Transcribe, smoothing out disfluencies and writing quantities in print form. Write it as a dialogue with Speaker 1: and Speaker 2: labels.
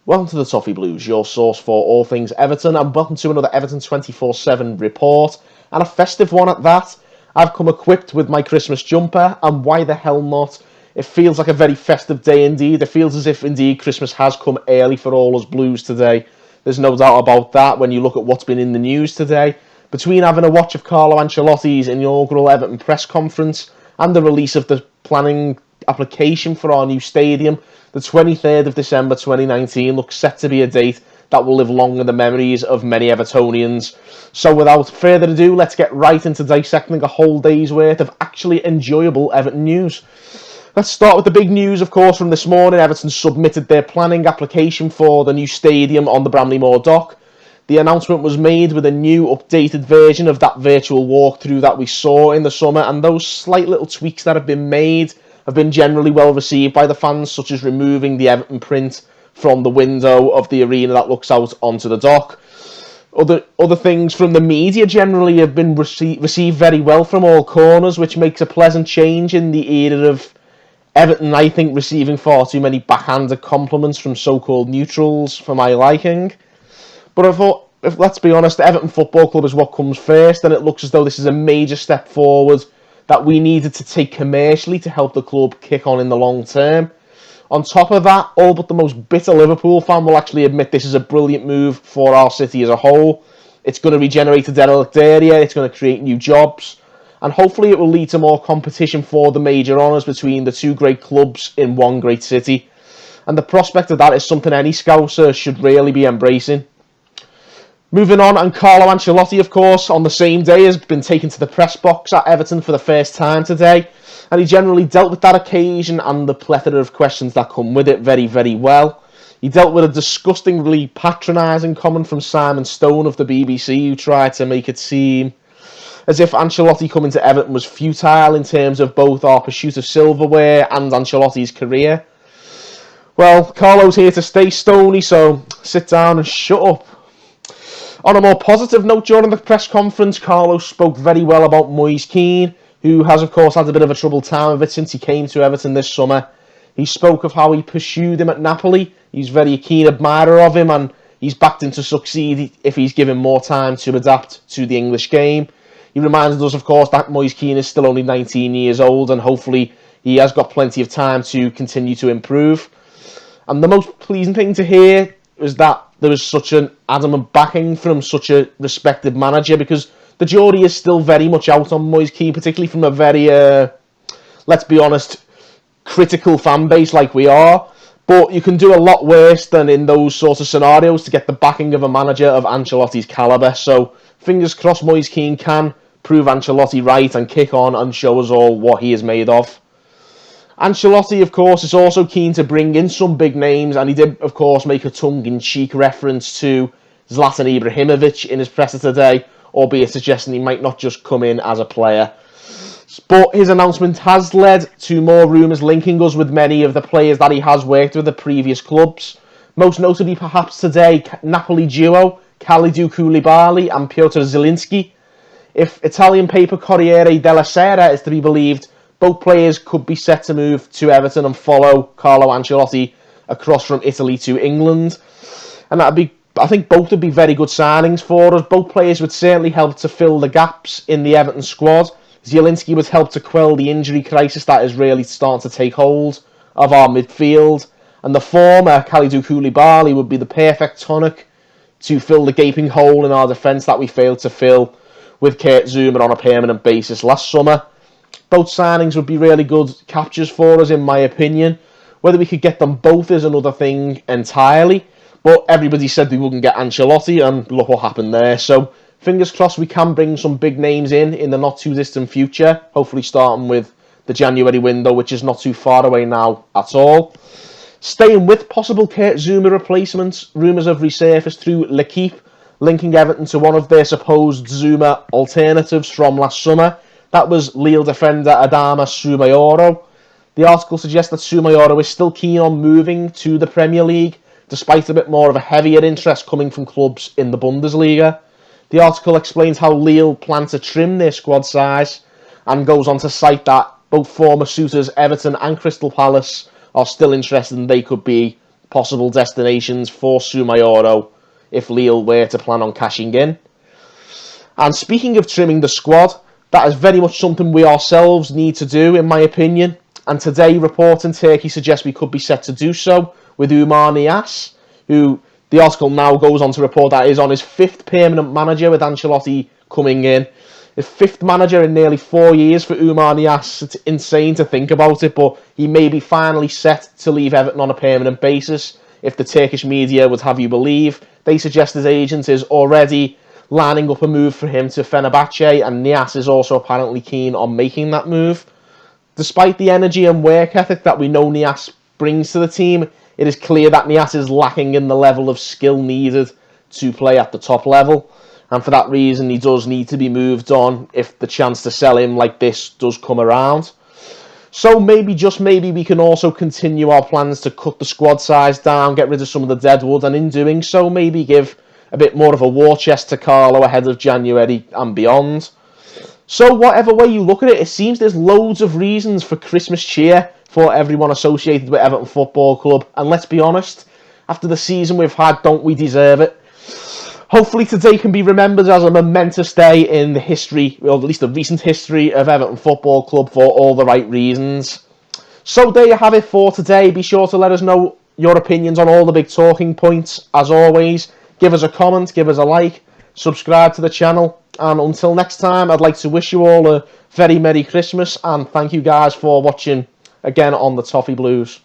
Speaker 1: Welcome to the Toffee Blues, your source for all things Everton, and welcome to another Everton 24/7 report, and a festive one at that. I've come equipped with my Christmas jumper, and why the hell not? It feels like a very festive day indeed. It feels as if indeed Christmas has come early for all us Blues today. There's no doubt about that when you look at what's been in the news today. Between having a watch of Carlo Ancelotti's inaugural Everton press conference and the release of the planning application for our new stadium, the 23rd of December 2019 looks set to be a date that will live long in the memories of many Evertonians. So without further ado, let's get right into dissecting a whole day's worth of actually enjoyable Everton news. Let's start with the big news, of course, from this morning. Everton submitted their planning application for the new stadium on the Bramley-Moore Dock. The announcement was made with a new updated version of that virtual walkthrough that we saw in the summer, and those slight little tweaks that have been made have been generally well received by the fans, such as removing the Everton print from the window of the arena that looks out onto the dock. Other things from the media generally have been received very well from all corners, which makes a pleasant change in the era of Everton, I think, receiving far too many backhanded compliments from so-called neutrals for my liking. But I thought, if let's be honest, the Everton Football Club is what comes first, and it looks as though this is a major step forward that we needed to take commercially to help the club kick on in the long term. On top of that, all but the most bitter Liverpool fan will actually admit this is a brilliant move for our city as a whole. It's going to regenerate a derelict area, it's going to create new jobs, and hopefully it will lead to more competition for the major honours between the two great clubs in one great city. And the prospect of that is something any Scouser should really be embracing. Moving on, and Carlo Ancelotti, of course, on the same day has been taken to the press box at Everton for the first time today, and he generally dealt with that occasion and the plethora of questions that come with it very, very well. He dealt with a disgustingly patronising comment from Simon Stone of the BBC, who tried to make it seem as if Ancelotti coming to Everton was futile in terms of both our pursuit of silverware and Ancelotti's career. Well, Carlo's here to stay, Stoney, so sit down and shut up. On a more positive note, during the press conference, Carlo spoke very well about Moise Kean, who has, of course, had a bit of a troubled time of it since he came to Everton this summer. He spoke of how he pursued him at Napoli. He's very keen admirer of him, and he's backed him to succeed if he's given more time to adapt to the English game. He reminded us, of course, that Moise Kean is still only 19 years old, and hopefully he has got plenty of time to continue to improve. And the most pleasing thing to hear is that there was such an adamant backing from such a respected manager, because the jury is still very much out on Moise Kean, particularly from a very, let's be honest, critical fan base like we are. But you can do a lot worse than in those sorts of scenarios to get the backing of a manager of Ancelotti's calibre. So fingers crossed Moise Kean can prove Ancelotti right and kick on and show us all what he is made of. Ancelotti, of course, is also keen to bring in some big names, and he did, of course, make a tongue-in-cheek reference to Zlatan Ibrahimovic in his presser today, albeit suggesting he might not just come in as a player. But his announcement has led to more rumours linking us with many of the players that he has worked with at previous clubs. Most notably, perhaps today, Napoli duo Kalidou Koulibaly and Piotr Zielinski. If Italian paper Corriere della Sera is to be believed, both players could be set to move to Everton and follow Carlo Ancelotti across from Italy to England. And I think both would be very good signings for us. Both players would certainly help to fill the gaps in the Everton squad. Zielinski would help to quell the injury crisis that is really starting to take hold of our midfield. And the former, Kalidou Koulibaly, would be the perfect tonic to fill the gaping hole in our defence that we failed to fill with Kurt Zouma on a permanent basis last summer. Both signings would be really good captures for us, in my opinion. Whether we could get them both is another thing entirely. But everybody said we wouldn't get Ancelotti, and look what happened there. So fingers crossed we can bring some big names in the not too distant future. Hopefully starting with the January window, which is not too far away now at all. Staying with possible Kurt Zouma replacements, rumours have resurfaced through L'Equipe, linking Everton to one of their supposed Zouma alternatives from last summer. That was Lille defender Adama Soumaoro. The article suggests that Soumaoro is still keen on moving to the Premier League, despite a bit more of a heavier interest coming from clubs in the Bundesliga. The article explains how Lille plan to trim their squad size, and goes on to cite that both former suitors Everton and Crystal Palace are still interested, and they could be possible destinations for Soumaoro if Lille were to plan on cashing in. And speaking of trimming the squad, that is very much something we ourselves need to do, in my opinion. And today, report in Turkey suggests we could be set to do so with Umar Niasse, who the article now goes on to report that is on his 5th permanent manager with Ancelotti coming in. His 5th manager in nearly 4 years for Umar Niasse. It's insane to think about it, but he may be finally set to leave Everton on a permanent basis. If the Turkish media would have you believe, they suggest his agent is already lining up a move for him to Fenerbahce, and Niasse is also apparently keen on making that move. Despite the energy and work ethic that we know Niasse brings to the team, it is clear that Niasse is lacking in the level of skill needed to play at the top level. And for that reason, he does need to be moved on if the chance to sell him like this does come around. So maybe, just maybe, we can also continue our plans to cut the squad size down, get rid of some of the deadwood, and in doing so, maybe give a bit more of a war chest to Carlo ahead of January and beyond. So whatever way you look at it, it seems there's loads of reasons for Christmas cheer for everyone associated with Everton Football Club. And let's be honest, after the season we've had, don't we deserve it? Hopefully today can be remembered as a momentous day in the history, or at least the recent history of Everton Football Club, for all the right reasons. So there you have it for today. Be sure to let us know your opinions on all the big talking points. As always, give us a comment, give us a like, subscribe to the channel. And until next time, I'd like to wish you all a very Merry Christmas, and thank you guys for watching again on the Toffee Blues.